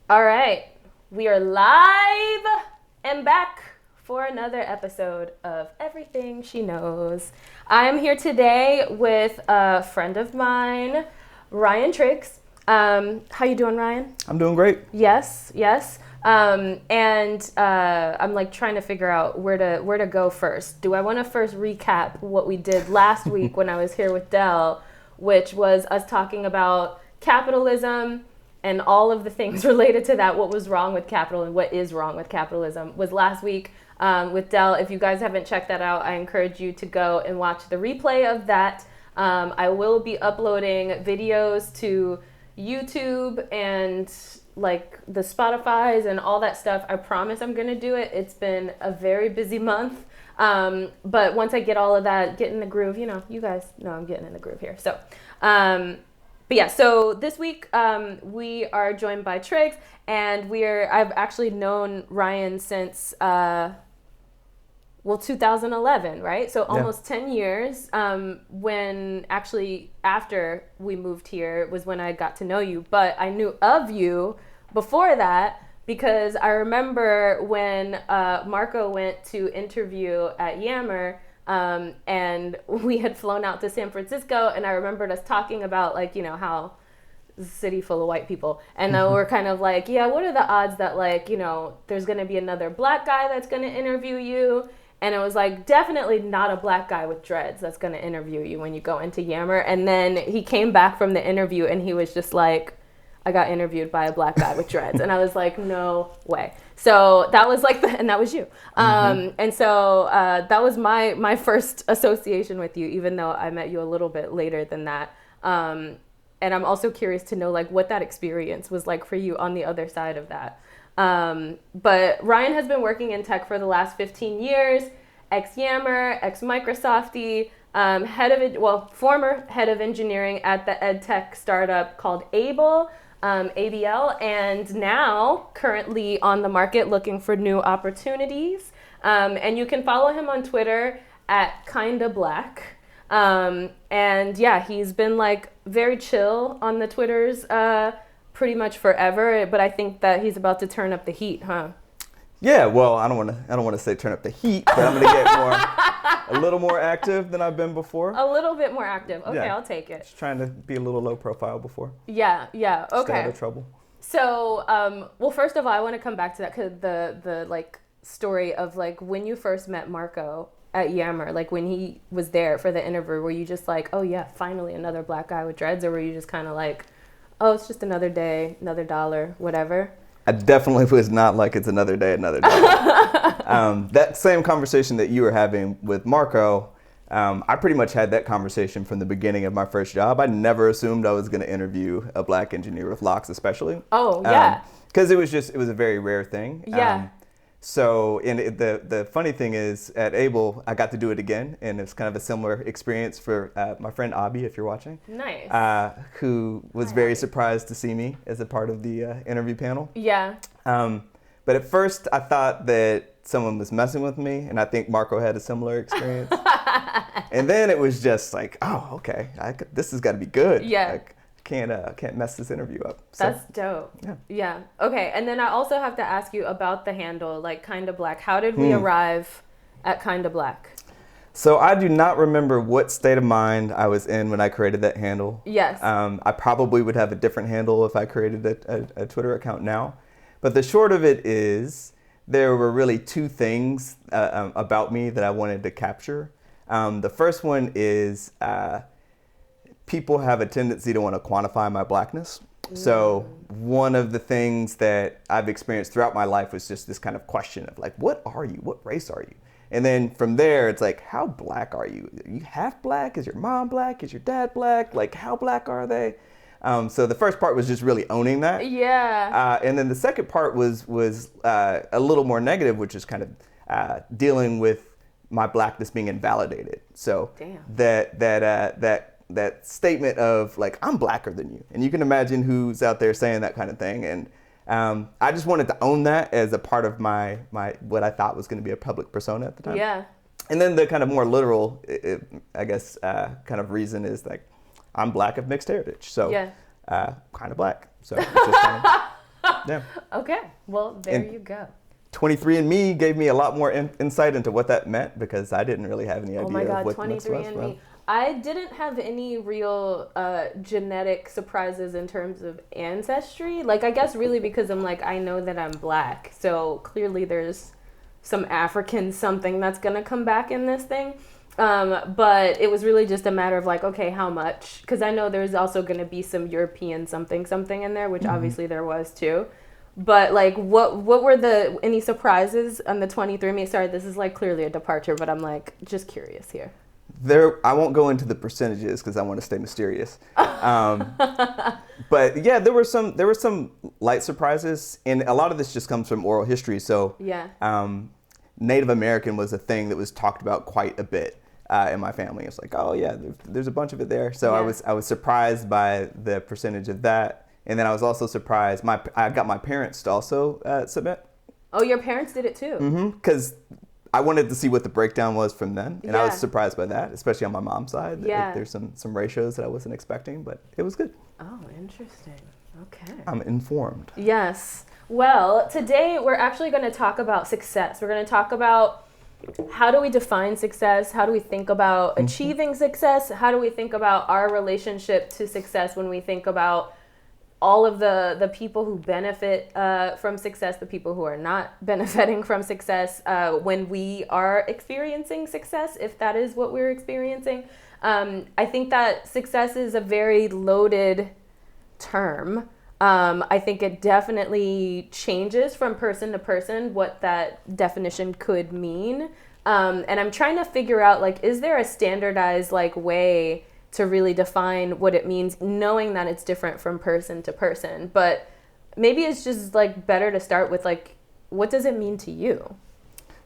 All right, we are live and back for another episode of Everything She Knows. I am here today with a friend of mine, Ryan Triggs. How you doing, Ryan? I'm doing great. Yes. I'm like trying to figure out where to go first. Do I want to first recap what we did last week when I was here with Dell, which was us talking about capitalism and all of the things related to that, what was wrong with capital and what is wrong with capitalism, was last week with Dell. If you guys haven't checked that out, I encourage you to go and watch the replay of that. I will be uploading videos to YouTube and like the Spotify's and all that stuff. I promise I'm going to do it. It's been a very busy month. But once I get all of that, get in the groove, you guys know I'm getting in the groove here. So, but yeah, so this week we are joined by Triggs, and I've actually known Ryan since 2011, right? So almost 10 years. When actually after we moved here was when I got to know you, but I knew of you before that because I remember when Marco went to interview at Yammer. And we had flown out to San Francisco, and I remembered us talking about how the city full of white people, and then we're kind of like, yeah, what are the odds that there's going to be another black guy that's going to interview you? And it was like, definitely not a black guy with dreads that's going to interview you when you go into Yammer. And then he came back from the interview and he was just like, I got interviewed by a black guy with dreads. And I was like, no way. So that was and that was you. And so that was my first association with you, even though I met you a little bit later than that. And I'm also curious to know what that experience was like for you on the other side of that. But Ryan has been working in tech for the last 15 years, ex-Yammer, ex-Microsofty, former head of engineering at the ed tech startup called ABL, and now currently on the market looking for new opportunities. And you can follow him on Twitter at Kinda Black. And yeah, he's been very chill on the Twitters pretty much forever, but I think that he's about to turn up the heat, huh? Yeah, well, I don't want to say turn up the heat, but I'm going to get a little more active than I've been before. A little bit more active. Okay, yeah. I'll take it. Just trying to be a little low profile before. Yeah, okay. Stay out of trouble. So, well, first of all, I want to come back to that because the story of when you first met Marco at Yammer, when he was there for the interview, were you just like, oh yeah, finally another black guy with dreads, or were you just kind of like, oh, it's just another day, another dollar, whatever? I definitely was not like it's another day, another dollar. That same conversation that you were having with Marco, I pretty much had that conversation from the beginning of my first job. I never assumed I was going to interview a black engineer with locks, especially. Oh, yeah. Because it was a very rare thing. Yeah. The funny thing is, at Able, I got to do it again, and it's kind of a similar experience for my friend Abby, if you're watching. Nice. Who was very surprised to see me as a part of the interview panel. Yeah. But at first, I thought that someone was messing with me, and I think Marco had a similar experience. And then it was just like, oh, okay, this has got to be good. Yeah. Can't mess this interview up. So, that's dope. Yeah. Okay. And then I also have to ask you about the handle, Kinda Black. How did we arrive at Kinda Black? So I do not remember what state of mind I was in when I created that handle. Yes. I probably would have a different handle if I created a Twitter account now. But the short of it is, there were really two things about me that I wanted to capture. The first one is people have a tendency to want to quantify my blackness. So one of the things that I've experienced throughout my life was just this kind of question of what are you? What race are you? And then from there, it's how black are you? Are you half black? Is your mom black? Is your dad black? How black are they? So the first part was just really owning that. Yeah. And then the second part was a little more negative, which is kind of dealing with my blackness being invalidated. So that statement of I'm blacker than you, and you can imagine who's out there saying that kind of thing. And I just wanted to own that as a part of my what I thought was going to be a public persona at the time. Yeah. And then the kind of more literal, I guess, kind of reason is I'm black of mixed heritage, so kind of black. So it's just kind of Yeah. Okay. Well, there you go. 23andMe gave me a lot more insight into what that meant because I didn't really have any idea Oh my God, of what 23andMe. I didn't have any real genetic surprises in terms of ancestry. Like, I guess really because I'm like, I know that I'm Black. So clearly there's some African something that's going to come back in this thing. But it was really just a matter of like, okay, how much? Because I know there's also going to be some European something in there, which obviously there was too. But like, what were any surprises on the 23andMe? Sorry, this is like clearly a departure, but I'm like just curious here. I won't go into the percentages because I want to stay mysterious. But yeah, there were some light surprises, and a lot of this just comes from oral history. So yeah, Native American was a thing that was talked about quite a bit in my family. It's like, oh yeah, there's a bunch of it there. So yeah. I was surprised by the percentage of that. And then I was also surprised. I got my parents to also submit. Oh, your parents did it too? Mm-hmm. Because I wanted to see what the breakdown was from them. And yeah. I was surprised by that, especially on my mom's side. Yeah. There's some ratios that I wasn't expecting, but it was good. Oh, interesting. Okay. I'm informed. Yes. Well, today we're actually going to talk about success. We're going to talk about how do we define success? How do we think about achieving success? How do we think about our relationship to success when we think about all of the people who benefit from success, the people who are not benefiting from success when we are experiencing success, if that is what we're experiencing. I think that success is a very loaded term. I think it definitely changes from person to person what that definition could mean. And I'm trying to figure out, like, is there a standardized like way to really define what it means, knowing that it's different from person to person. But maybe it's just like better to start with like, what does it mean to you?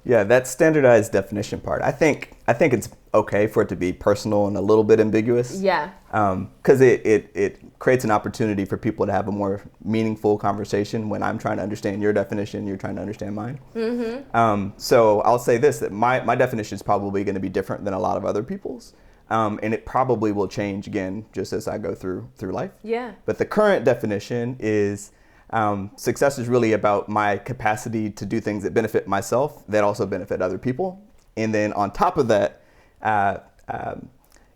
Yeah, that standardized definition part. I think it's okay for it to be personal and a little bit ambiguous. Yeah. Because it creates an opportunity for people to have a more meaningful conversation when I'm trying to understand your definition, you're trying to understand mine. Mm-hmm. So I'll say this, that my definition is probably going to be different than a lot of other people's. And it probably will change again just as I go through life. Yeah. But the current definition is success is really about my capacity to do things that benefit myself that also benefit other people. And then on top of that,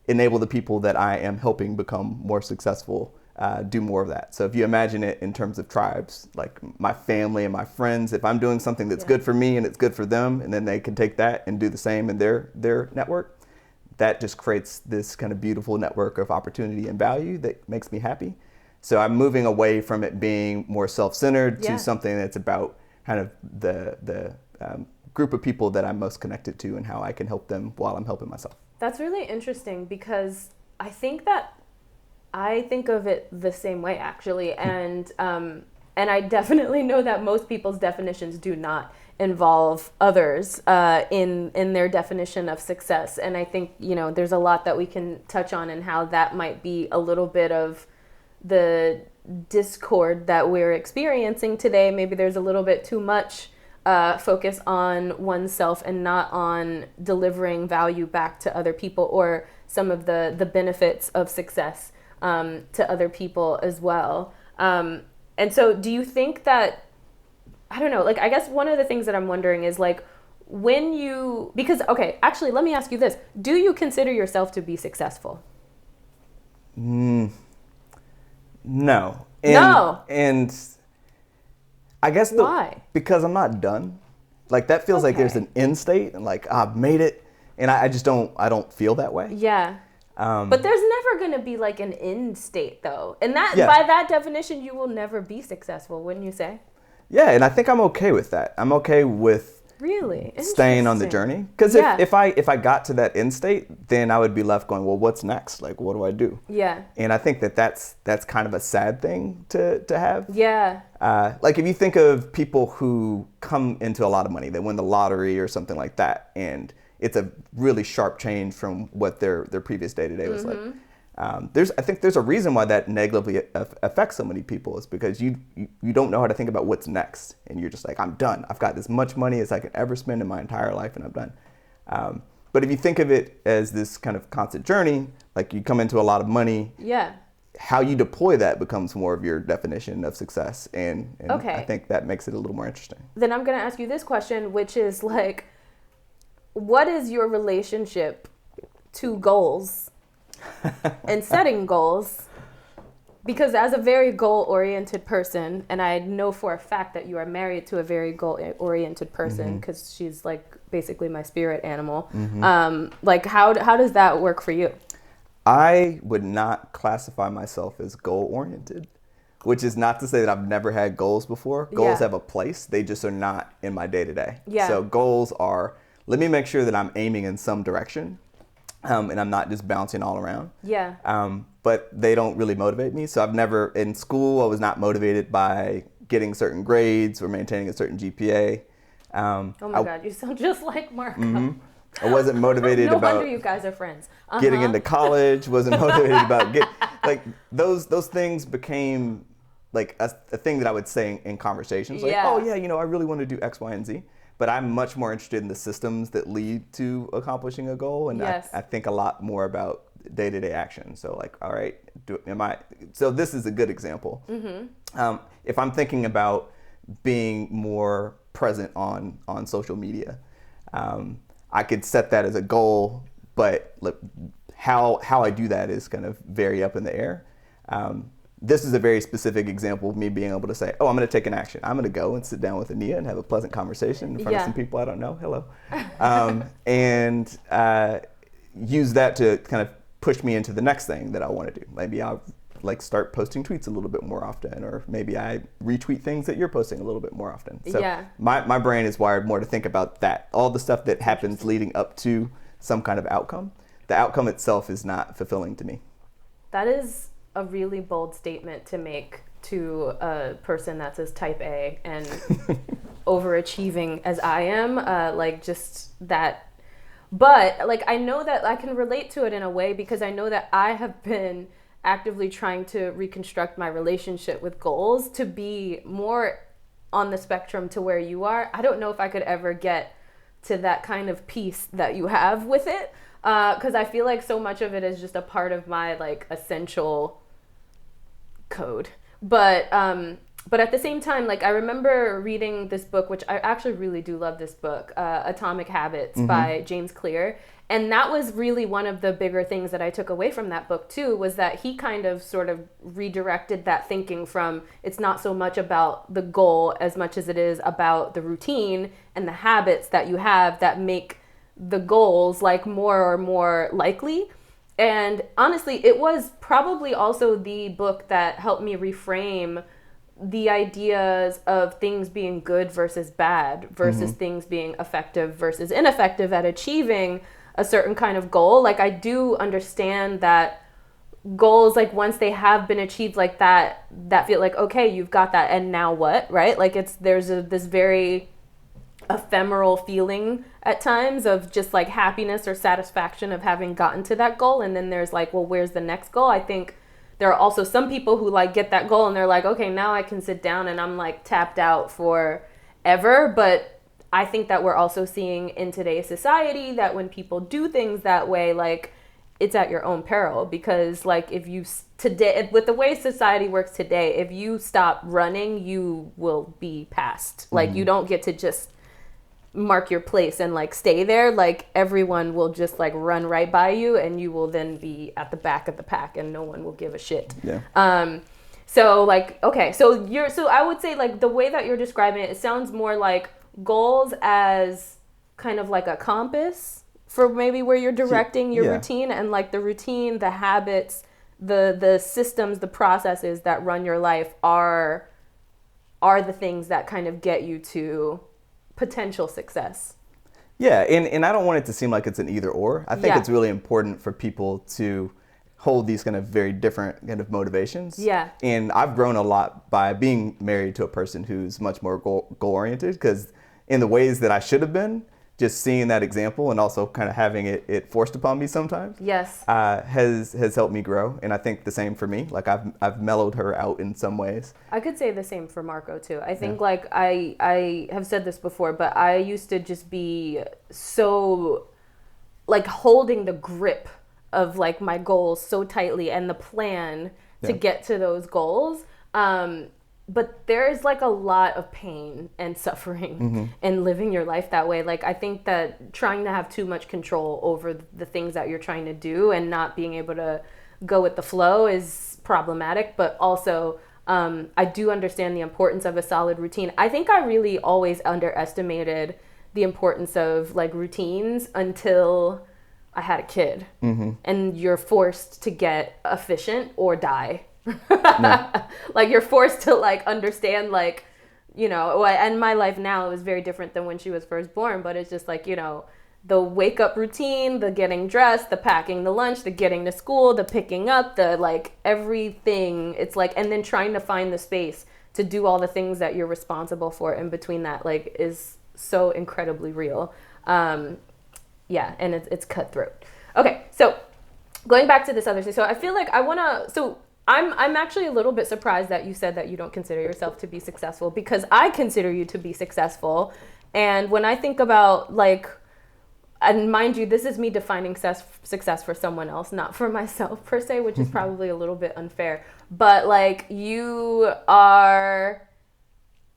enable the people that I am helping become more successful, do more of that. So if you imagine it in terms of tribes, like my family and my friends, if I'm doing something that's good for me and it's good for them, and then they can take that and do the same in their network, that just creates this kind of beautiful network of opportunity and value that makes me happy. So I'm moving away from it being more self-centered to something that's about kind of the group of people that I'm most connected to and how I can help them while I'm helping myself. That's really interesting because I think of it the same way actually, and I definitely know that most people's definitions do not involve others in their definition of success. And I think, there's a lot that we can touch on and how that might be a little bit of the discord that we're experiencing today. Maybe there's a little bit too much focus on oneself and not on delivering value back to other people or some of the benefits of success to other people as well. And so do you think that, I don't know, like, I guess one of the things that I'm wondering is like, actually, let me ask you this. Do you consider yourself to be successful? No. No. And I guess why? Because I'm not done. Like that feels like there's an end state and like I've made it, and I don't feel that way. Yeah. But there's never going to be like an end state though. And that by that definition you will never be successful, wouldn't you say? Yeah, and I think I'm okay with that. I'm okay with really staying on the journey. Because if I got to that end state, then I would be left going, well, what's next? Like, what do I do? Yeah. And I think that's kind of a sad thing to have. Yeah. Like if you think of people who come into a lot of money, they win the lottery or something like that, and it's a really sharp change from what their previous day-to-day was like. I think there's a reason why that negatively affects so many people is because you don't know how to think about what's next, and you're just like, I'm done. I've got as much money as I can ever spend in my entire life, and I'm done. But if you think of it as this kind of constant journey, like you come into a lot of money, how you deploy that becomes more of your definition of success. And Okay. I think that makes it a little more interesting. Then I'm going to ask you this question, which is like, what is your relationship to goals and setting goals? Because as a very goal-oriented person, and I know for a fact that you are married to a very goal-oriented person, because she's like basically my spirit animal. Like how does that work for you? I would not classify myself as goal-oriented, which is not to say that I've never had goals before. Goals have a place. They just are not in my day-to-day. Yeah. So goals are, let me make sure that I'm aiming in some direction, and I'm not just bouncing all around. Yeah. But they don't really motivate me. So I've never, in school, I was not motivated by getting certain grades or maintaining a certain GPA. Oh my God, you sound just like Marco. I wasn't motivated No about wonder you guys are friends. getting into college, wasn't motivated about like those things became like a thing that I would say in conversations. Like, oh yeah, I really want to do X, Y, and Z. But I'm much more interested in the systems that lead to accomplishing a goal. And I think a lot more about day-to-day action. So like, all right, so this is a good example. If I'm thinking about being more present on social media, I could set that as a goal, but look, how I do that is kind of very up in the air. This is a very specific example of me being able to say, oh, I'm going to take an action. I'm going to go and sit down with Aniyia and have a pleasant conversation in front of some people I don't know. Hello. And use that to kind of push me into the next thing that I want to do. Maybe I'll like start posting tweets a little bit more often, or maybe I retweet things that you're posting a little bit more often. So my brain is wired more to think about that. All the stuff that happens leading up to some kind of outcome. The outcome itself is not fulfilling to me. That is a really bold statement to make to a person that's as type A and overachieving as I am. Like just that. But like I know that I can relate to it in a way because I know that I have been actively trying to reconstruct my relationship with goals to be more on the spectrum to where you are. I don't know if I could ever get to that kind of peace that you have with it, because I feel like so much of it is just a part of my like essential code. But at the same time, like I remember reading this book, which I actually really do love this book, Atomic Habits by James Clear. And that was really one of the bigger things that I took away from that book too, was that he kind of sort of redirected that thinking from it's not so much about the goal as much as it is about the routine and the habits that you have that make the goals like more or more likely. And honestly, it was probably also the book that helped me reframe the ideas of things being good versus bad versus things being effective versus ineffective at achieving a certain kind of goal. Like I do understand that goals, like once they have been achieved like that feel like, okay, you've got that and now what, right? Like there's this very ephemeral feeling at times of just like happiness or satisfaction of having gotten to that goal. And then there's like, well, where's the next goal? I think there are also some people who like get that goal and they're like, okay, now I can sit down and I'm like tapped out forever. But I think that we're also seeing in today's society that when people do things that way, like it's at your own peril, because like if you today, with the way society works today, if you stop running, you will be passed. Like you don't get to just mark your place and like stay there. Like everyone will just like run right by you and you will then be at the back of the pack and no one will give a shit. So like, okay, so I would say like the way that you're describing it, it sounds more like goals as kind of like a compass for maybe where you're directing your routine, and like the routine, the habits, the systems, the processes that run your life are the things that kind of get you to potential success. Yeah, and I don't want it to seem like it's an either or. I think it's really important for people to hold these kind of very different kind of motivations. Yeah. And I've grown a lot by being married to a person who's much more goal-oriented, because in the ways that I should have been, just seeing that example and also kind of having it forced upon me sometimes has helped me grow. And I think the same for me. Like I've mellowed her out in some ways. I could say the same for Marco too. I think like I have said this before, but I used to just be so like holding the grip of like my goals so tightly and the plan to get to those goals. But there's like a lot of pain and suffering in living your life that way. Like, I think that trying to have too much control over the things that you're trying to do and not being able to go with the flow is problematic. But also, I do understand the importance of a solid routine. I think I really always underestimated the importance of like routines until I had a kid. And you're forced to get efficient or die. Like, you're forced to like understand, like, you know, and my life now is very different than when she was first born, but it's just like, you know, the wake up routine, the getting dressed, the packing the lunch, the getting to school, the picking up, the like everything. It's like, and then trying to find the space to do all the things that you're responsible for in between that, like, is so incredibly real. And it's cutthroat. Okay, so going back to this other thing, so I feel like I'm actually a little bit surprised that you said that you don't consider yourself to be successful, because I consider you to be successful. And when I think about, like, and mind you, this is me defining success for someone else, not for myself per se, which is probably a little bit unfair. But like, you are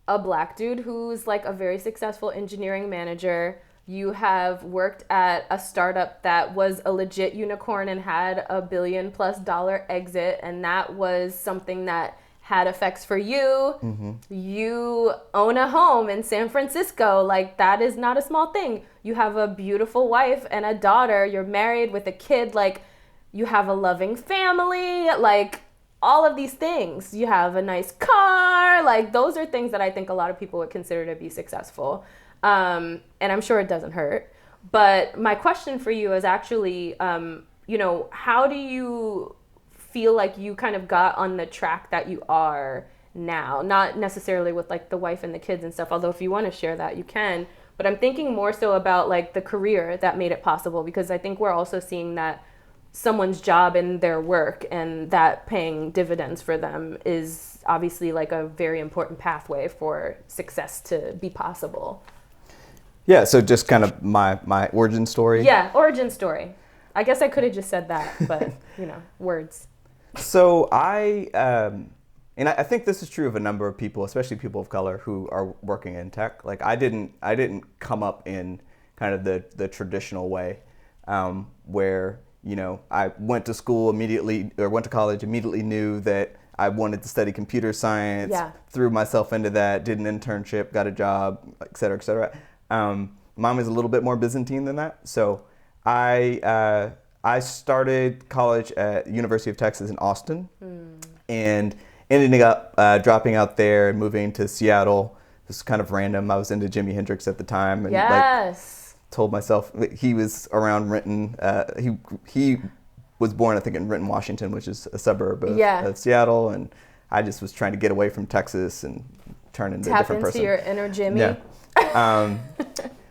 a Black dude who's like a very successful engineering manager. You have worked at a startup that was a legit unicorn and had $1 billion+ exit, and that was something that had effects for you. You own a home in San Francisco. Like, that is not a small thing. You have a beautiful wife and a daughter. You're married with a kid. Like, you have a loving family. Like, all of these things. You have a nice car. Like, those are things that I think a lot of people would consider to be successful. And I'm sure it doesn't hurt. But my question for you is actually, you know, how do you feel like you kind of got on the track that you are now? Not necessarily with like the wife and the kids and stuff, although if you want to share that, you can. But I'm thinking more so about like the career that made it possible, because I think we're also seeing that someone's job and their work and that paying dividends for them is obviously like a very important pathway for success to be possible. Yeah, so just kind of my origin story. Yeah, origin story. I guess I could have just said that, but, you know, words. So I think this is true of a number of people, especially people of color who are working in tech. Like, I didn't come up in kind of the traditional way, where, you know, I went to school immediately, or went to college, immediately knew that I wanted to study computer science, threw myself into that, did an internship, got a job, et cetera, et cetera. Mine was a little bit more Byzantine than that. So I started college at University of Texas in Austin, and ended up dropping out there and moving to Seattle. It was kind of random. I was into Jimi Hendrix at the time, and like, told myself he was around Renton. He was born, I think, in Renton, Washington, which is a suburb of Seattle, and I just was trying to get away from Texas and turn into a different person. Tap into your inner Jimmy. Yeah.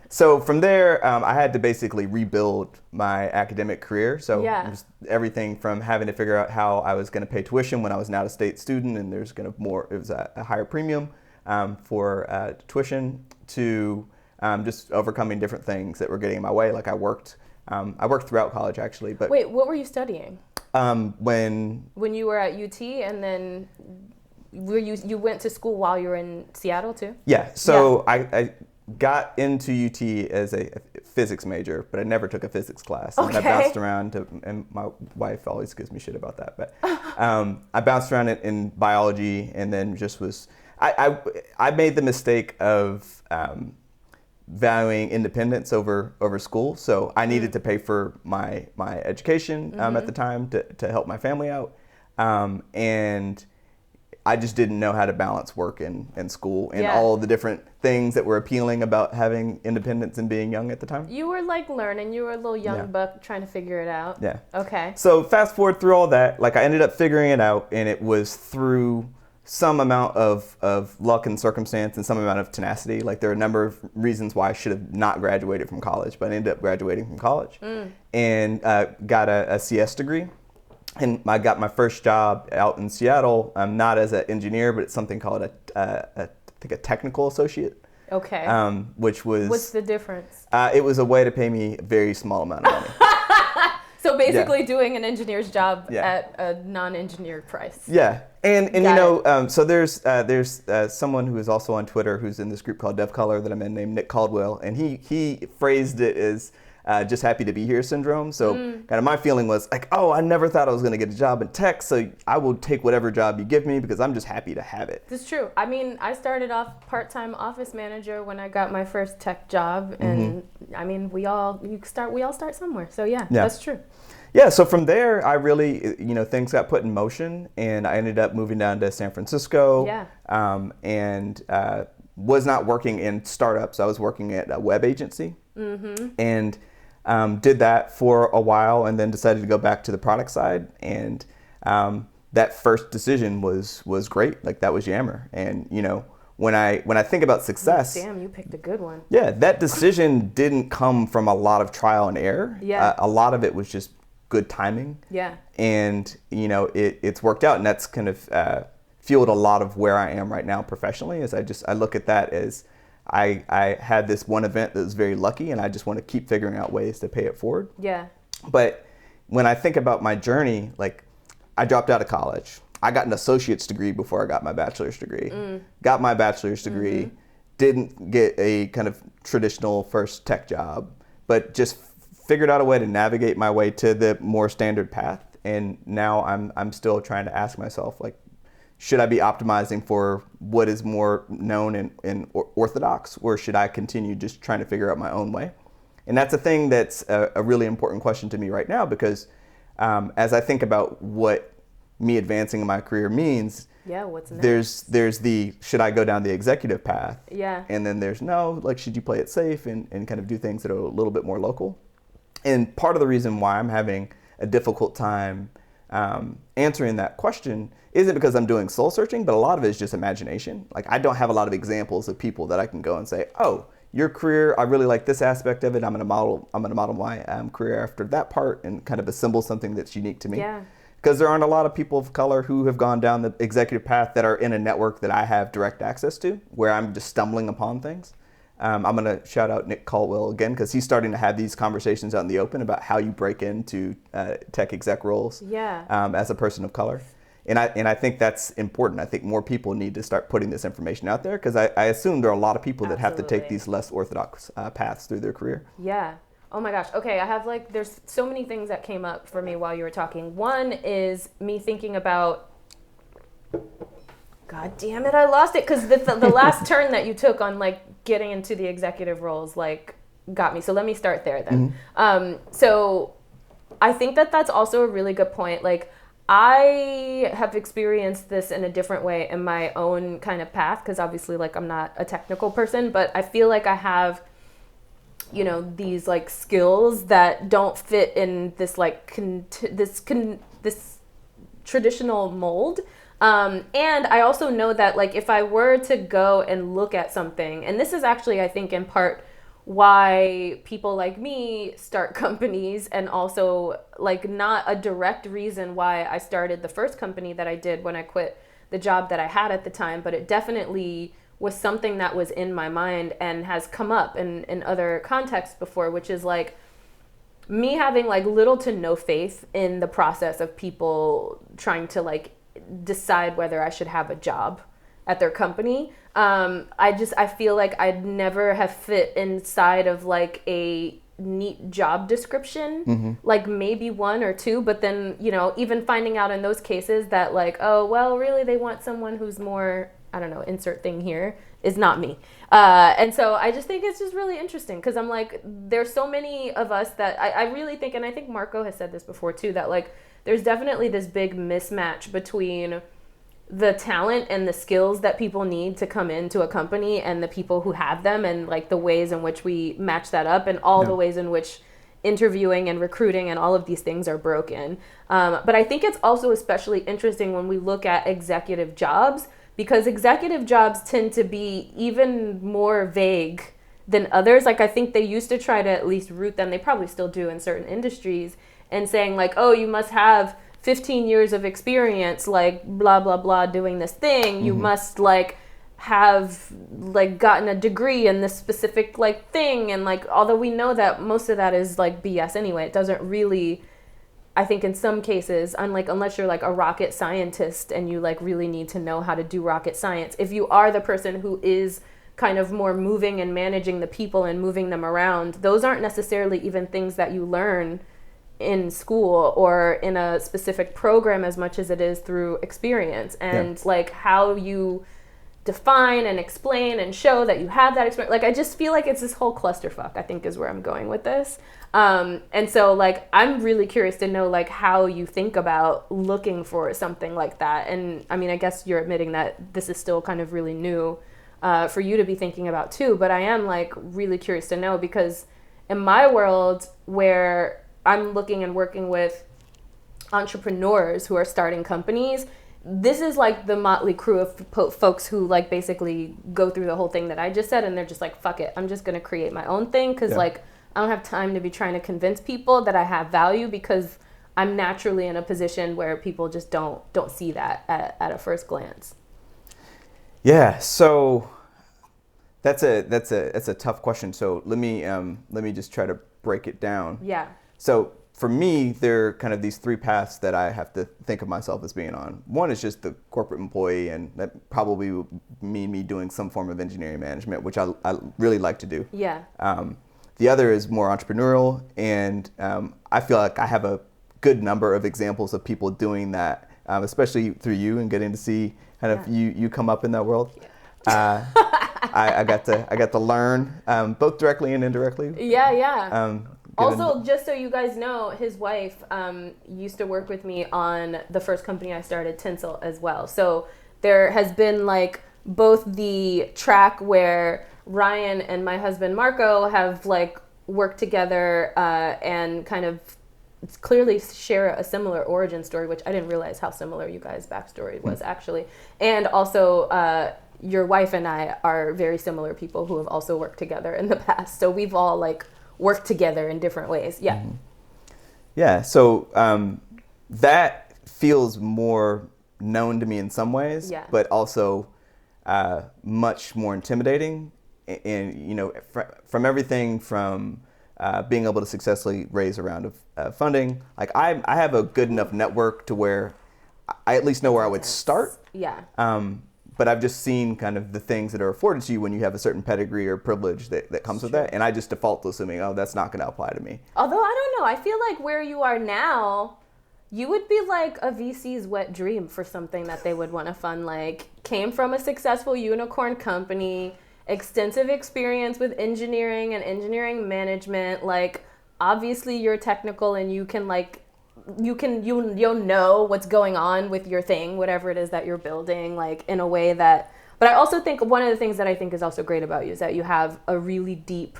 So from there, I had to basically rebuild my academic career. So it was everything from having to figure out how I was going to pay tuition when I was an out-of-state student, and there's it was a higher premium for tuition, to just overcoming different things that were getting in my way. Like, I worked throughout college, actually. But wait, what were you studying? When you were at UT, and then you went to school while you were in Seattle too? Yeah. So I got into UT as a physics major, but I never took a physics class. And I bounced around and my wife always gives me shit about that. But I bounced around in biology, and then just was, I made the mistake of valuing independence over school. So I needed to pay for my education at the time to help my family out. And I just didn't know how to balance work and school and all the different things that were appealing about having independence and being young at the time. You were like learning. You were a little young buck trying to figure it out. Yeah. Okay. So fast forward through all that, like, I ended up figuring it out, and it was through some amount of luck and circumstance and some amount of tenacity. Like, there are a number of reasons why I should have not graduated from college, but I ended up graduating from college and got a CS degree. And I got my first job out in Seattle, not as an engineer, but it's something called I think a technical associate. Okay. Which was... What's the difference? It was a way to pay me a very small amount of money. So basically doing an engineer's job Yeah. at a non-engineer price. Yeah. And you Got know, so there's someone who is also on Twitter who's in this group called Dev Color that I'm in named Nick Caldwell, and he phrased it as just happy to be here syndrome. So kind of my feeling was like, oh, I never thought I was going to get a job in tech, so I will take whatever job you give me because I'm just happy to have it. It's true. I mean, I started off part-time office manager when I got my first tech job, and I mean, we all start somewhere. So yeah, that's true. Yeah, so from there, I really, you know, things got put in motion, and I ended up moving down to San Francisco. Yeah. And was not working in startups. I was working at a web agency, and did that for a while, and then decided to go back to the product side. And that first decision was great. Like that was Yammer, and you know. When I think about success, damn, you picked a good one. Yeah, that decision didn't come from a lot of trial and error. Yeah. A lot of it was just good timing. Yeah. And you know, it's worked out, and that's kind of fueled a lot of where I am right now professionally. Is I look at that as I had this one event that was very lucky, and I just want to keep figuring out ways to pay it forward. Yeah. But when I think about my journey, like I dropped out of college. I got an associate's degree before I got my bachelor's degree. Got my bachelor's degree, didn't get a kind of traditional first tech job, but just figured out a way to navigate my way to the more standard path. And now I'm still trying to ask myself, like, should I be optimizing for what is more known and orthodox, or should I continue just trying to figure out my own way? And that's a thing that's a really important question to me right now, because as I think about what me advancing in my career means, what's next? There's the should I go down the executive path, and then there's no, like, should you play it safe and kind of do things that are a little bit more local. And part of the reason why I'm having a difficult time answering that question isn't because I'm doing soul searching, but a lot of it is just imagination. Like, I don't have a lot of examples of people that I can go and say, oh, your career, I really like this aspect of it. I'm gonna model my career after that part and kind of assemble something that's unique to me. Yeah. Because there aren't a lot of people of color who have gone down the executive path that are in a network that I have direct access to, where I'm just stumbling upon things. I'm going to shout out Nick Caldwell again, because he's starting to have these conversations out in the open about how you break into tech exec roles as a person of color. And I think that's important. I think more people need to start putting this information out there, because I assume there are a lot of people that have to take these less orthodox paths through their career. Yeah. Oh my gosh. Okay, I have there's so many things that came up for me while you were talking. One is me thinking about, God damn it, I lost it, because the last turn that you took on getting into the executive roles got me. So let me start there then. So I think that's also a really good point. I have experienced this in a different way in my own kind of path, because obviously I'm not a technical person, but I feel like I have, you know, these skills that don't fit in this this traditional mold. And I also know that if I were to go and look at something, and this is actually, I think, in part why people like me start companies, and also not a direct reason why I started the first company that I did when I quit the job that I had at the time, but it definitely was something that was in my mind and has come up in other contexts before, which is me having little to no faith in the process of people trying to decide whether I should have a job at their company. I feel like I'd never have fit inside of a neat job description, maybe one or two, but then, you know, even finding out in those cases that oh, well, really they want someone who's more, I don't know, insert thing here, is not me. And so I just think it's just really interesting, because I'm there's so many of us that I really think, and I think Marco has said this before too, that there's definitely this big mismatch between the talent and the skills that people need to come into a company and the people who have them, and the ways in which we match that up, and all the ways in which interviewing and recruiting and all of these things are broken. But I think it's also especially interesting when we look at executive jobs, because executive jobs tend to be even more vague than others. I think they used to try to at least root them, they probably still do in certain industries, and saying oh, you must have 15 years of experience, blah, blah, blah, doing this thing. You must have gotten a degree in this specific thing. And although we know that most of that is BS anyway, it doesn't really I think in some cases, unless you're like a rocket scientist and you like really need to know how to do rocket science, if you are the person who is kind of more moving and managing the people and moving them around, those aren't necessarily even things that you learn in school or in a specific program as much as it is through experience and like how you define and explain and show that you have that experience. Like, I just feel like it's this whole clusterfuck, I think, is where I'm going with this. And so like, I'm really curious to know like how you think about looking for something like that. And I mean, I guess you're admitting that this is still kind of really new for you to be thinking about too, but I am like really curious to know, because in my world where I'm looking and working with entrepreneurs who are starting companies, this is like the motley crew of folks who like basically go through the whole thing that I just said, and they're just like, fuck it, I'm just going to create my own thing, because like I don't have time to be trying to convince people that I have value, because I'm naturally in a position where people just don't see that at a first glance. Yeah, so that's a tough question. So let me just try to break it down. Yeah. So for me, there are kind of these three paths that I have to think of myself as being on. One is just the corporate employee, and that probably would mean me doing some form of engineering management, which I really like to do. Yeah. The other is more entrepreneurial, and I feel like I have a good number of examples of people doing that, especially through you and getting to see kind of you come up in that world. I got to learn both directly and indirectly. Yeah. Also, just so you guys know, his wife used to work with me on the first company I started, Tinsel, as well. So there has been like both the track where Ryan and my husband Marco have like worked together and kind of clearly share a similar origin story, which I didn't realize how similar you guys' backstory was actually. And also your wife and I are very similar people who have also worked together in the past. So we've all like work together in different ways. Yeah. Mm-hmm. Yeah. So that feels more known to me in some ways, but also much more intimidating. And, you know, from everything from being able to successfully raise a round of funding, like I have a good enough network to where I at least know where I would start. Yeah. But I've just seen kind of the things that are afforded to you when you have a certain pedigree or privilege that comes with that. And I just default to assuming, oh, that's not going to apply to me. Although, I don't know. I feel like where you are now, you would be like a VC's wet dream for something that they would want to fund. Like, came from a successful unicorn company, extensive experience with engineering and engineering management. Like, obviously you're technical and you can like, you'll know what's going on with your thing, whatever it is that you're building, like in a way that, but I also think one of the things that I think is also great about you is that you have a really deep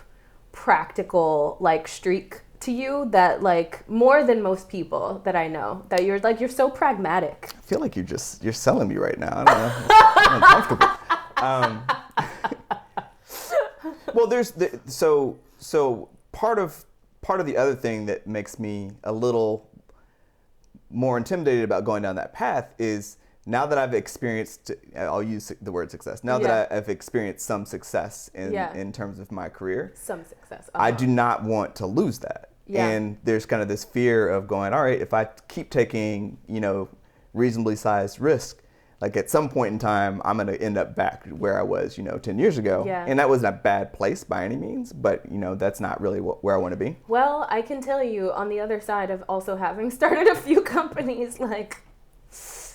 practical like streak to you that like more than most people that I know, that you're like, you're so pragmatic. I feel like you're selling me right now. I don't know. I'm uncomfortable. Well, there's so part of the other thing that makes me a little more intimidated about going down that path is now that I've experienced, I'll use the word success, now that I've experienced some success in terms of my career. Some success. I do not want to lose that. Yeah. And there's kind of this fear of going, all right, if I keep taking, you know, reasonably sized risk, like at some point in time, I'm going to end up back where I was, you know, 10 years ago. Yeah. And that wasn't a bad place by any means, but, you know, that's not really where I want to be. Well, I can tell you on the other side of also having started a few companies, like,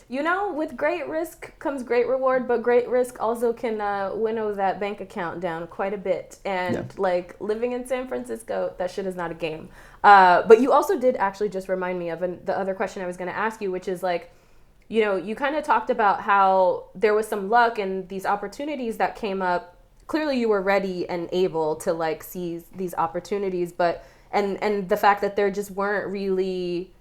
you know, with great risk comes great reward, but great risk also can winnow that bank account down quite a bit. And like living in San Francisco, that shit is not a game. But you also did actually just remind me of the other question I was going to ask you, which is like, you know, you kind of talked about how there was some luck and these opportunities that came up. Clearly you were ready and able to like seize these opportunities, but and the fact that there just weren't really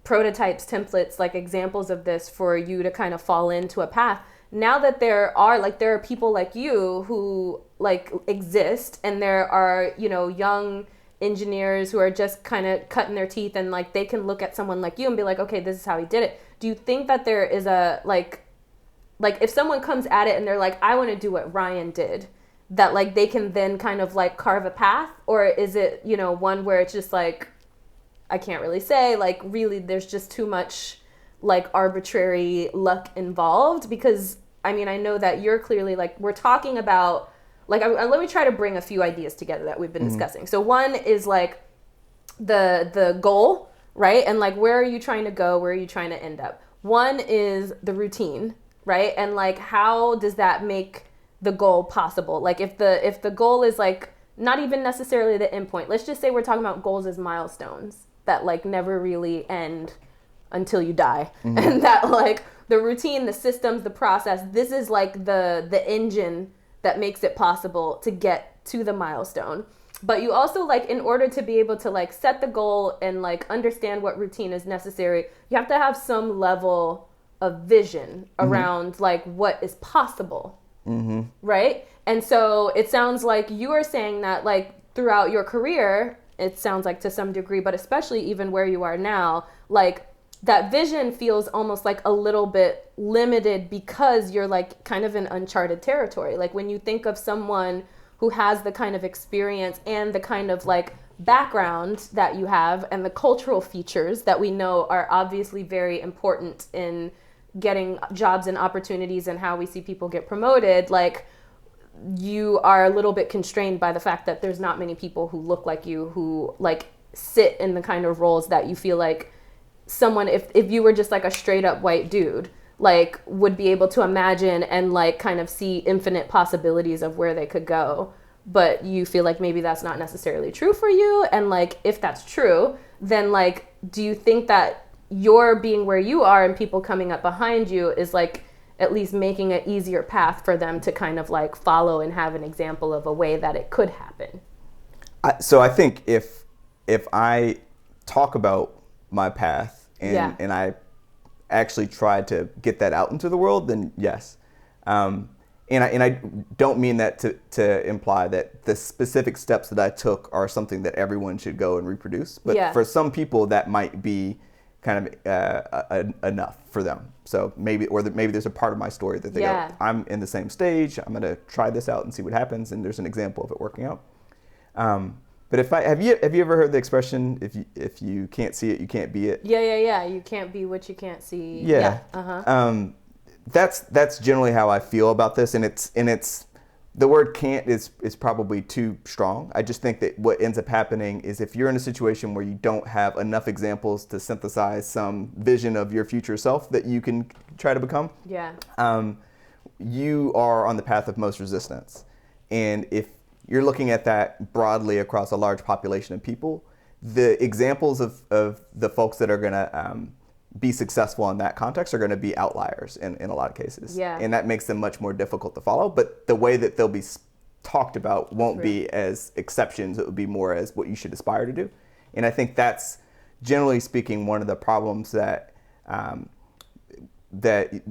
prototypes, templates, like examples of this for you to kind of fall into a path. Now that there are people like you who like exist, and there are, you know, young engineers who are just kind of cutting their teeth, and like they can look at someone like you and be like, okay, this is how he did it. Do you think that there is a like if someone comes at it and they're like, I want to do what Ryan did, that like they can then kind of like carve a path? Or is it, you know, one where it's just like, I can't really say, like, really there's just too much like arbitrary luck involved, because I mean, I know that you're clearly like, we're talking about like, let me try to bring a few ideas together that we've been discussing. So one is like the goal, right? And like, where are you trying to go? Where are you trying to end up? One is the routine, right? And like, how does that make the goal possible? Like if the goal is like not even necessarily the end point, let's just say we're talking about goals as milestones that like never really end until you die. And that like the routine, the systems, the process, this is like the engine that makes it possible to get to the milestone. But you also like, in order to be able to like set the goal and like understand what routine is necessary, you have to have some level of vision around like what is possible. Right? And so it sounds like you are saying that like throughout your career, it sounds like to some degree, but especially even where you are now, like that vision feels almost like a little bit limited because you're like kind of in uncharted territory. Like when you think of someone who has the kind of experience and the kind of like background that you have and the cultural features that we know are obviously very important in getting jobs and opportunities and how we see people get promoted, like you are a little bit constrained by the fact that there's not many people who look like you, who like sit in the kind of roles that you feel like someone, if you were just like a straight up white dude, like would be able to imagine and like kind of see infinite possibilities of where they could go. But you feel like maybe that's not necessarily true for you. And like, if that's true, then like, do you think that your being where you are and people coming up behind you is like at least making an easier path for them to kind of like follow and have an example of a way that it could happen? So I think if I talk about my path and I actually try to get that out into the world, then yes. And I don't mean that to imply that the specific steps that I took are something that everyone should go and reproduce. But for some people, that might be kind of enough for them. So maybe there's a part of my story that they go, I'm in the same stage, I'm going to try this out and see what happens, and there's an example of it working out. But have you ever heard the expression, if you can't see it, you can't be it? Yeah. You can't be what you can't see. That's generally how I feel about this, and it's the word can't is probably too strong. I just think that what ends up happening is if you're in a situation where you don't have enough examples to synthesize some vision of your future self that you can try to become, you are on the path of most resistance. And if you're looking at that broadly across a large population of people, the examples of the folks that are going to be successful in that context are going to be outliers in a lot of cases. And that makes them much more difficult to follow. But the way that they'll be talked about won't be as exceptions. It would be more as what you should aspire to do. And I think that's, generally speaking, one of the problems that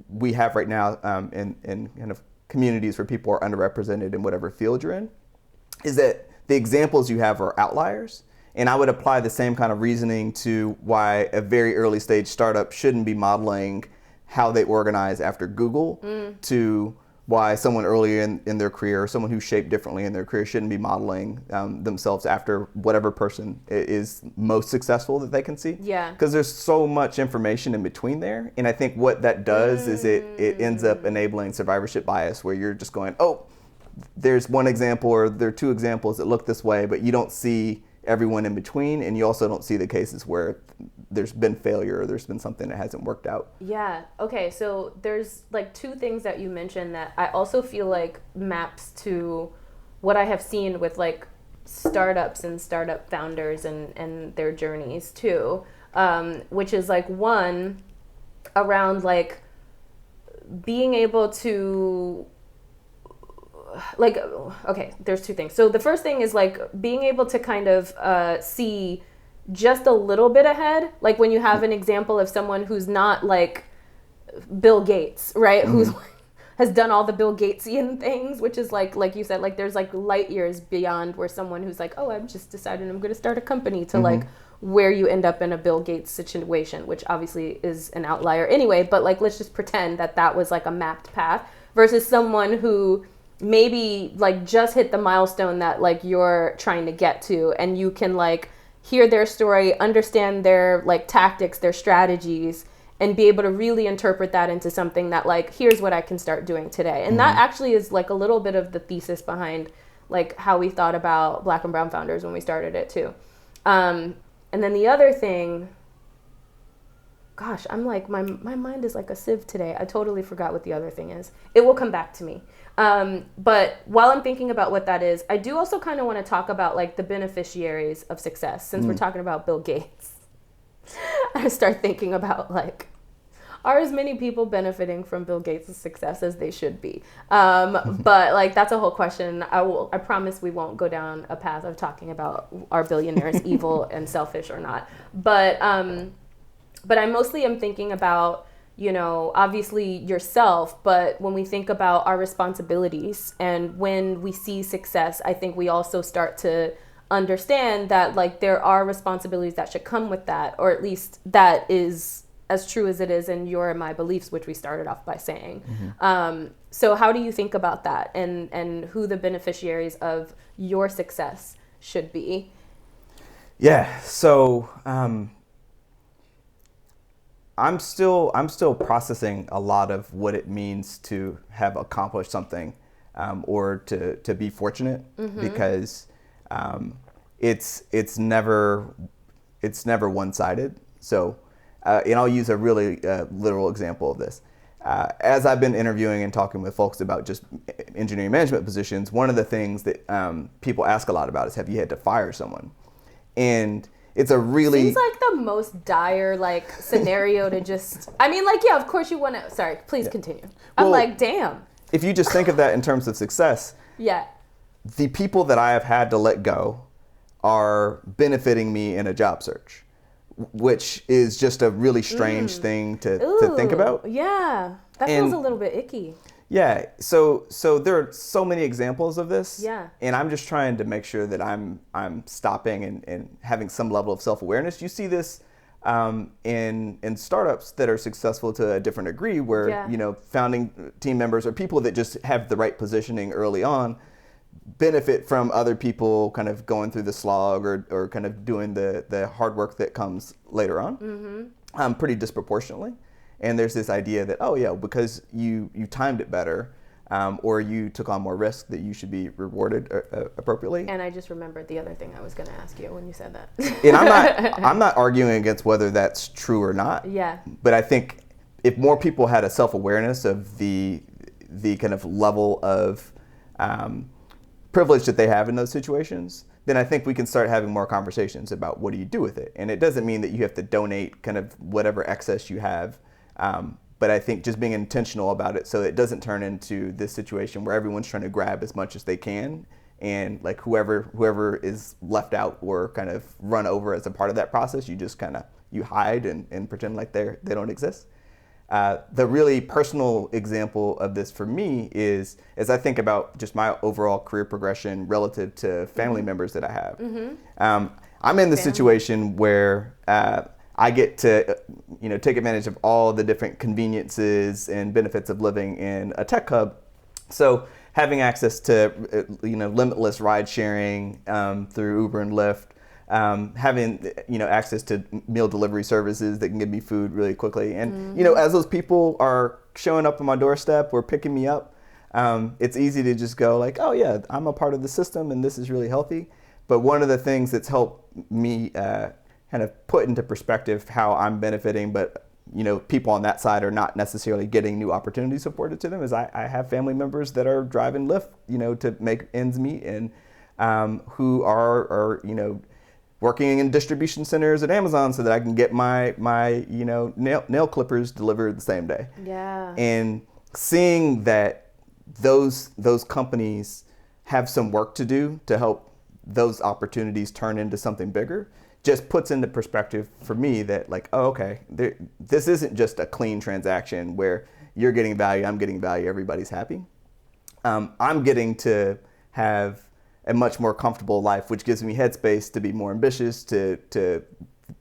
we have right now in kind of communities where people are underrepresented in whatever field you're in, is that the examples you have are outliers. And I would apply the same kind of reasoning to why a very early stage startup shouldn't be modeling how they organize after Google, to why someone earlier in their career, or someone who's shaped differently in their career, shouldn't be modeling themselves after whatever person is most successful that they can see. Because there's so much information in between there. And I think what that does is it ends up enabling survivorship bias, where you're just going, oh, there's one example or there are two examples that look this way, but you don't see everyone in between, and you also don't see the cases where there's been failure or there's been something that hasn't worked out. Okay, so there's like two things that you mentioned that I also feel like maps to what I have seen with like startups and startup founders and their journeys too, which is like one around like being able to like, okay, there's two things. So the first thing is like being able to kind of see just a little bit ahead. Like when you have an example of someone who's not like Bill Gates, right? Who's has done all the Bill Gatesian things, which is like you said, like there's like light years beyond where someone who's like, oh, I've just decided I'm going to start a company, to like where you end up in a Bill Gates situation, which obviously is an outlier anyway. But like, let's just pretend that was like a mapped path versus someone who maybe like just hit the milestone that like you're trying to get to, and you can like hear their story, understand their like tactics, their strategies, and be able to really interpret that into something that like, here's what I can start doing today. And that actually is like a little bit of the thesis behind like how we thought about Black and Brown Founders when we started it too. And then the other thing, gosh, I'm like, my mind is like a sieve today. I totally forgot what the other thing is. It will come back to me. But while I'm thinking about what that is, I do also kind of want to talk about like the beneficiaries of success, since we're talking about Bill Gates. I start thinking about like, are as many people benefiting from Bill Gates' success as they should be? But like, that's a whole question. I promise we won't go down a path of talking about are billionaires evil and selfish or not. But I mostly am thinking about, you know, obviously yourself, but when we think about our responsibilities and when we see success, I think we also start to understand that like there are responsibilities that should come with that, or at least that is as true as it is in your and my beliefs, which we started off by saying. So how do you think about that, and who the beneficiaries of your success should be? Yeah, so I'm still processing a lot of what it means to have accomplished something, or to be fortunate, because it's never one-sided. So, and I'll use a really literal example of this. As I've been interviewing and talking with folks about just engineering management positions, one of the things that people ask a lot about is, have you had to fire someone? And it's a really... Seems like the most dire, like, scenario to just... I mean, like, yeah, of course you want to... Sorry, please continue. I'm like, damn. If you just think of that in terms of success... Yeah. The people that I have had to let go are benefiting me in a job search, which is just a really strange thing to think about. Yeah, that feels a little bit icky. Yeah, so there are so many examples of this. Yeah. And I'm just trying to make sure that I'm stopping and having some level of self-awareness. You see this in startups that are successful to a different degree, where you know, founding team members or people that just have the right positioning early on benefit from other people kind of going through the slog or kind of doing the hard work that comes later on, pretty disproportionately. And there's this idea that, oh yeah, because you timed it better, or you took on more risk, that you should be rewarded appropriately. And I just remembered the other thing I was going to ask you when you said that. And I'm not arguing against whether that's true or not. Yeah. But I think if more people had a self-awareness of the kind of level of privilege that they have in those situations, then I think we can start having more conversations about what do you do with it. And it doesn't mean that you have to donate kind of whatever excess you have. But I think just being intentional about it, so it doesn't turn into this situation where everyone's trying to grab as much as they can, and like whoever is left out or kind of run over as a part of that process, you just kind of hide and pretend like they don't exist. The really personal example of this for me is, as I think about just my overall career progression relative to family members that I have. I'm in the situation where I get to, you know, take advantage of all the different conveniences and benefits of living in a tech hub. So having access to, you know, limitless ride sharing through Uber and Lyft, having, you know, access to meal delivery services that can give me food really quickly. And, you know, as those people are showing up on my doorstep or picking me up, it's easy to just go like, oh yeah, I'm a part of the system and this is really healthy. But one of the things that's helped me kind of put into perspective how I'm benefiting, but, you know, people on that side are not necessarily getting new opportunities afforded to them, is I have family members that are driving Lyft, you know, to make ends meet, and who are, you know, working in distribution centers at Amazon so that I can get my you know, nail clippers delivered the same day. Yeah. And seeing that those companies have some work to do to help those opportunities turn into something bigger just puts into perspective for me that, like, oh, okay, this isn't just a clean transaction where you're getting value, I'm getting value, everybody's happy. I'm getting to have a much more comfortable life, which gives me headspace to be more ambitious, to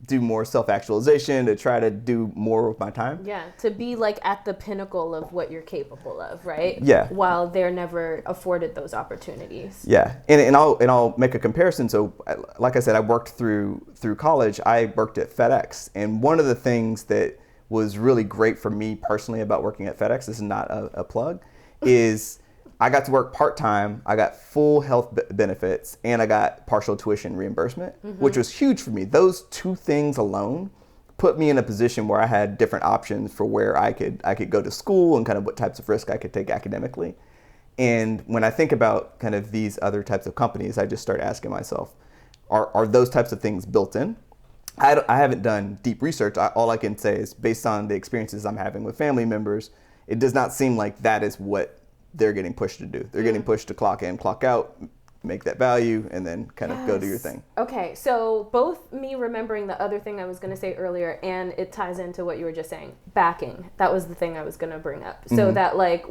do more self-actualization, to try to do more with my time. Yeah, to be like at the pinnacle of what you're capable of, right? Yeah. While they're never afforded those opportunities. Yeah, and I'll make a comparison. So, like I said, I worked through college. I worked at FedEx, and one of the things that was really great for me personally about working at FedEx, this is not a plug, is I got to work part-time, I got full health benefits, and I got partial tuition reimbursement, which was huge for me. Those two things alone put me in a position where I had different options for where I could go to school and kind of what types of risk I could take academically. And when I think about kind of these other types of companies, I just start asking myself, are those types of things built in? I haven't done deep research. All I can say is based on the experiences I'm having with family members, it does not seem like that is what they're getting pushed to do. They're getting pushed to clock in, clock out, make that value, and then kind of go do your thing. Okay, so both me remembering the other thing I was going to say earlier, and it ties into what you were just saying, backing. That was the thing I was going to bring up. So that like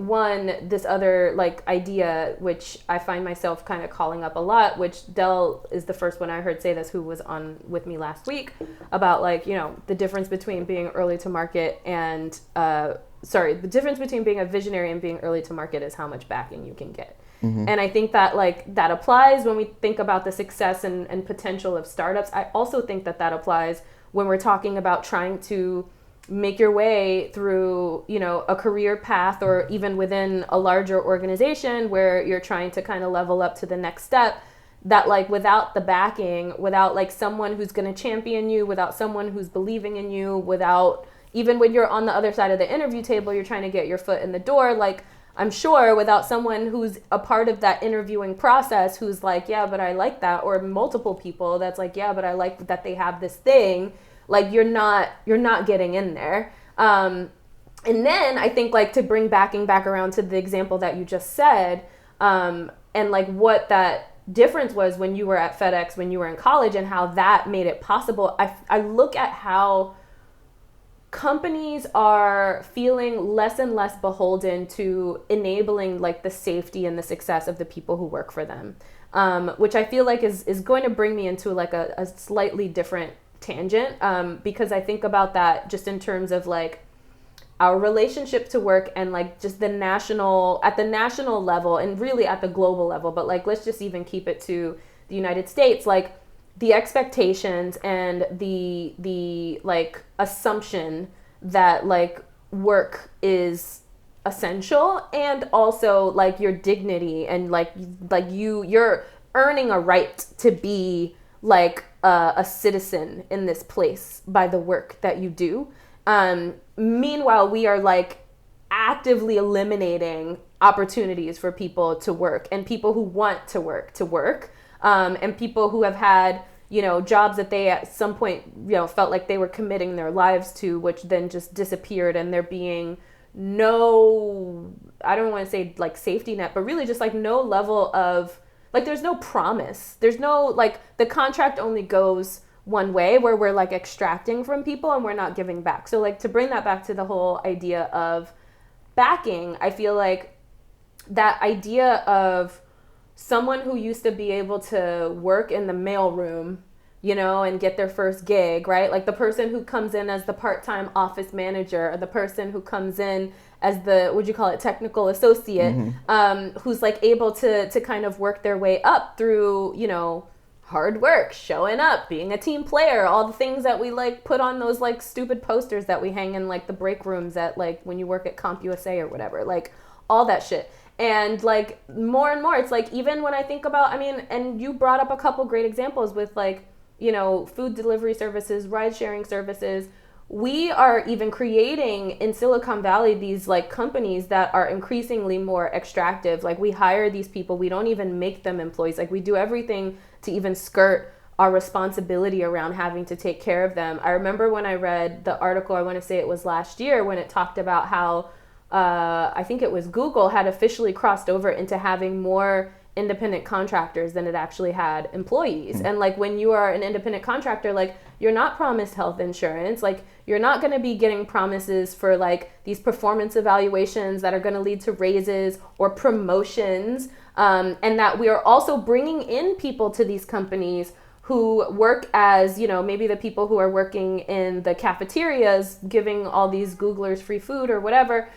this other like idea, which I find myself kind of calling up a lot, which Del is the first one I heard say this, who was on with me last week, about like, the difference between being early to market and, the difference between being a visionary and being early to market is how much backing you can get. And I think that like that applies when we think about the success and potential of startups. I also think that applies when we're talking about trying to make your way through, a career path, or even within a larger organization where you're trying to kind of level up to the next step. That like without the backing, without like someone who's going to champion you, without someone who's believing in you, without even when you're on the other side of the interview table, you're trying to get your foot in the door, like I'm sure without someone who's a part of that interviewing process, who's like, yeah, but I like that, or multiple people that's like, yeah, but I like that they have this thing, like you're not getting in there. And then I think like to bring backing back around to the example that you just said, and like what that difference was when you were at FedEx, when you were in college, and how that made it possible. I look at how companies are feeling less and less beholden to enabling like the safety and the success of the people who work for them, which I feel like is going to bring me into like a slightly different tangent, because I think about that just in terms of like our relationship to work and like just at the national level and really at the global level, but like let's just even keep it to the United States, like the expectations and the like assumption that like work is essential, and also like your dignity and like you're earning a right to be like a citizen in this place by the work that you do. Meanwhile, we are like actively eliminating opportunities for people to work, and people who want to work. And people who have had, jobs that they at some point, felt like they were committing their lives to, which then just disappeared, and there being no, I don't want to say like safety net, but really just like no level of, like there's no promise. There's no, like the contract only goes one way, where we're like extracting from people and we're not giving back. So like to bring that back to the whole idea of backing, I feel like that idea of someone who used to be able to work in the mailroom, and get their first gig, right? Like the person who comes in as the part-time office manager, or the person who comes in as the, technical associate, who's like able to kind of work their way up through, hard work, showing up, being a team player, all the things that we like put on those like stupid posters that we hang in like the break rooms at like when you work at CompUSA or whatever, like all that shit. And like more and more, it's like even when I think about, and you brought up a couple great examples with like, food delivery services, ride sharing services. We are even creating in Silicon Valley these like companies that are increasingly more extractive. Like we hire these people, we don't even make them employees. Like we do everything to even skirt our responsibility around having to take care of them. I remember when I read the article, I want to say it was last year, when it talked about how I think it was Google had officially crossed over into having more independent contractors than it actually had employees. And like when you are an independent contractor, like you're not promised health insurance, like you're not going to be getting promises for like these performance evaluations that are going to lead to raises or promotions, and that we are also bringing in people to these companies who work as, maybe the people who are working in the cafeterias giving all these Googlers free food or whatever.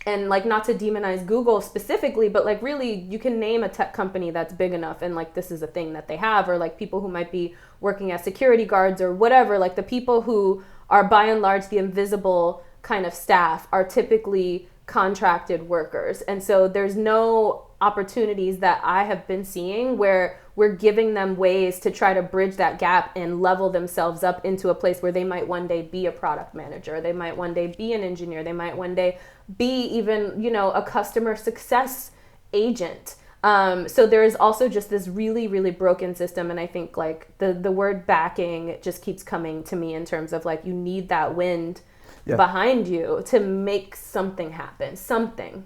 And like, not to demonize Google specifically, but like really you can name a tech company that's big enough and like this is a thing that they have, or like people who might be working as security guards or whatever. Like the people who are by and large the invisible kind of staff are typically contracted workers. And so there's no opportunities that I have been seeing where we're giving them ways to try to bridge that gap and level themselves up into a place where they might one day be a product manager, they might one day be an engineer, they might one day be even, a customer success agent. So there is also just this really, really broken system. And I think like the word backing just keeps coming to me in terms of like, you need that wind behind you to make something happen, something.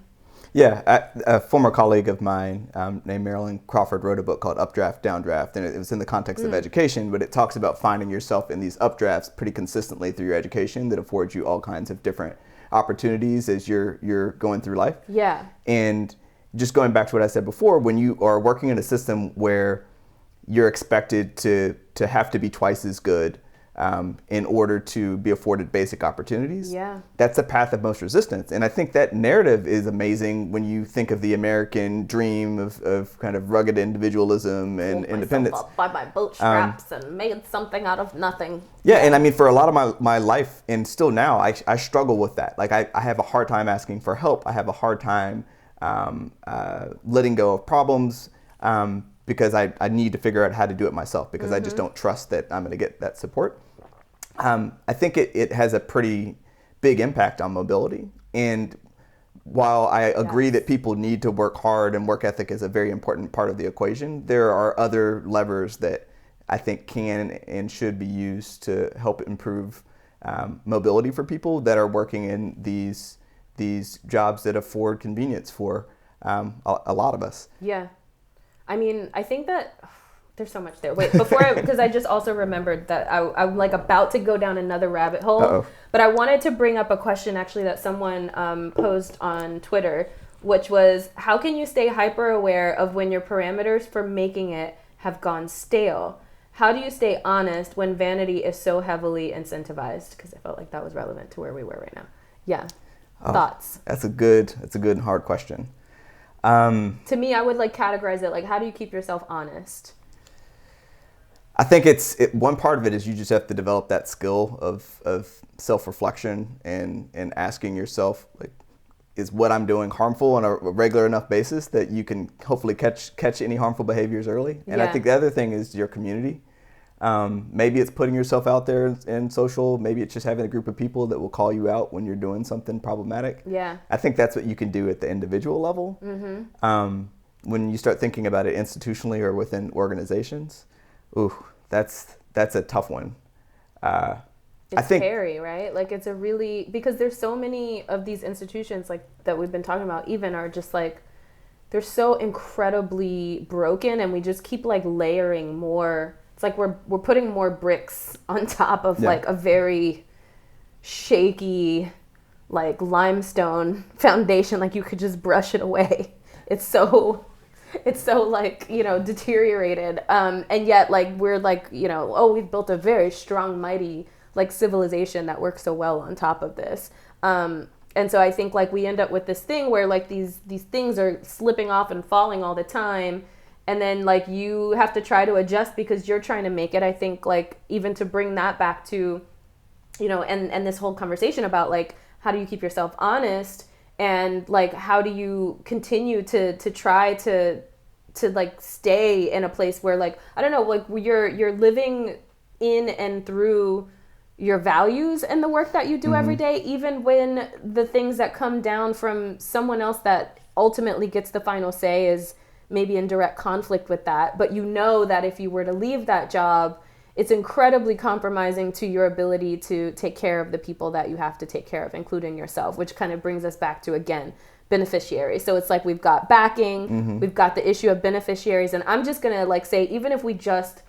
Yeah, a former colleague of mine named Marilyn Crawford wrote a book called Updraft, Downdraft, and it was in the context of education, but it talks about finding yourself in these updrafts pretty consistently through your education that affords you all kinds of different opportunities as you're going through life. Yeah. And just going back to what I said before, when you are working in a system where you're expected to have to be twice as good in order to be afforded basic opportunities. Yeah. That's the path of most resistance. And I think that narrative is amazing when you think of the American dream of kind of rugged individualism and independence. Up by my bootstraps and made something out of nothing. Yeah, and I mean, for a lot of my life, and still now, I struggle with that. Like, I have a hard time asking for help. I have a hard time letting go of problems because I need to figure out how to do it myself because I just don't trust that I'm going to get that support. I think it has a pretty big impact on mobility. And while I agree that people need to work hard and work ethic is a very important part of the equation, there are other levers that I think can and should be used to help improve mobility for people that are working in these jobs that afford convenience for a lot of us. Yeah. I mean, I think that there's so much there. Wait, because I just also remembered that I'm like about to go down another rabbit hole. Uh-oh. But I wanted to bring up a question actually that someone posed on Twitter, which was, how can you stay hyper aware of when your parameters for making it have gone stale? How do you stay honest when vanity is so heavily incentivized? Because I felt like that was relevant to where we were right now. Yeah. Thoughts? That's a good and hard question. To me, I would like categorize it like, how do you keep yourself honest? I think one part of it is you just have to develop that skill of self-reflection and asking yourself, like, is what I'm doing harmful on a regular enough basis that you can hopefully catch any harmful behaviors early? And I think the other thing is your community. Maybe it's putting yourself out there in social. Maybe it's just having a group of people that will call you out when you're doing something problematic. Yeah. I think that's what you can do at the individual level. When you start thinking about it institutionally or within organizations, that's a tough one. It's scary, right? Like, it's a really, because there's so many of these institutions like that we've been talking about even are just like, they're so incredibly broken, and we just keep like layering more. It's like we're putting more bricks on top of like a very shaky like limestone foundation. Like, you could just brush it away. It's so like, deteriorated. And yet like we're like, we've built a very strong, mighty like civilization that works so well on top of this. And so I think like we end up with this thing where like these things are slipping off and falling all the time. And then like you have to try to adjust because you're trying to make it. I think like even to bring that back to, and this whole conversation about like, how do you keep yourself honest? And like, how do you continue to try to like stay in a place where like, I don't know, like you're living in and through your values and the work that you do every day, even when the things that come down from someone else that ultimately gets the final say is maybe in direct conflict with that. But you know that if you were to leave that job, it's incredibly compromising to your ability to take care of the people that you have to take care of, including yourself, which kind of brings us back to, again, beneficiaries. So it's like we've got backing, we've got the issue of beneficiaries. And I'm just going to like say, even if we just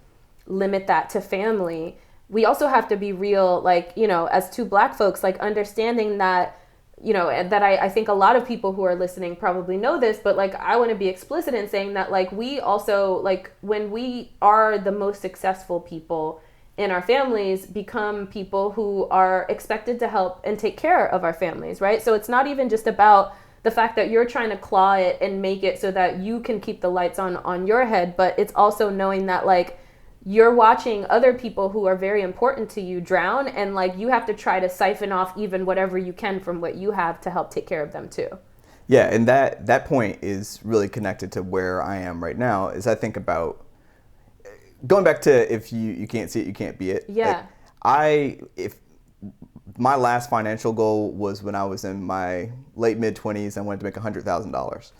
limit that to family, we also have to be real, like, as two Black folks, like understanding that, you know, and that I think a lot of people who are listening probably know this, but like I want to be explicit in saying that like we also, like when we are the most successful people in our families, become people who are expected to help and take care of our families, right? So it's not even just about the fact that you're trying to claw it and make it so that you can keep the lights on your head, but it's also knowing that like you're watching other people who are very important to you drown, and like you have to try to siphon off even whatever you can from what you have to help take care of them too. Yeah, and that point is really connected to where I am right now. Is I think about going back to if you can't see it, you can't be it. Yeah. If my last financial goal was when I was in my late mid-20s, I wanted to make $100,000.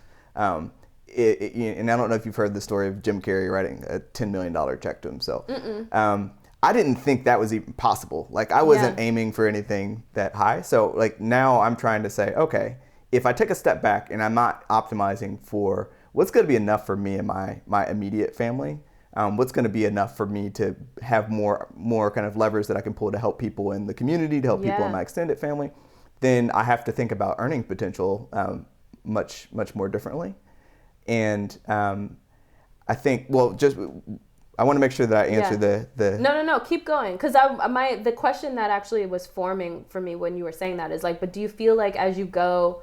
And I don't know if you've heard the story of Jim Carrey writing a $10 million check to himself. I didn't think that was even possible. Like I wasn't aiming for anything that high. So like now I'm trying to say, okay, if I take a step back and I'm not optimizing for what's going to be enough for me and my immediate family, what's going to be enough for me to have more kind of levers that I can pull to help people in the community, to help people in my extended family, then I have to think about earning potential much more differently. And I think, I want to make sure that I answer the. No, keep going, because the question that actually was forming for me when you were saying that is like, but do you feel like as you go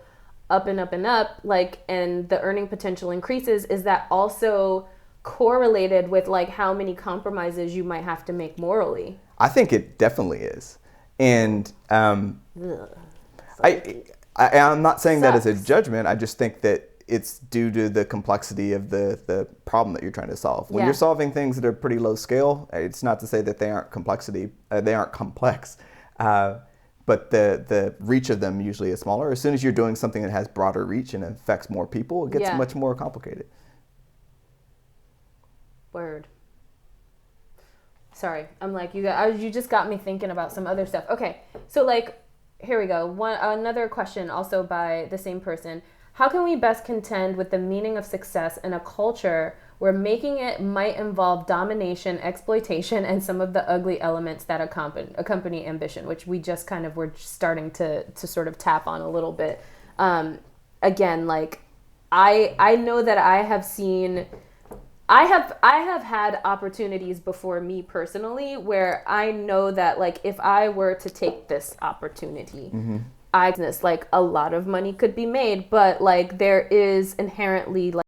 up and up and up, like, and the earning potential increases, is that also correlated with like how many compromises you might have to make morally? I think it definitely is, and I'm not saying that as a judgment. I just think that it's due to the complexity of the problem that you're trying to solve. When you're solving things that are pretty low scale, it's not to say that they aren't complex, but the reach of them usually is smaller. As soon as you're doing something that has broader reach and affects more people, it gets much more complicated. Word. Sorry, I'm like, you just got me thinking about some other stuff. Okay, so like, here we go. Another question also by the same person. How can we best contend with the meaning of success in a culture where making it might involve domination, exploitation, and some of the ugly elements that accompany ambition, which we just kind of were starting to sort of tap on a little bit. Again, like, I know that I have had opportunities before me personally where I know that like if I were to take this opportunity, like a lot of money could be made, but like there is inherently like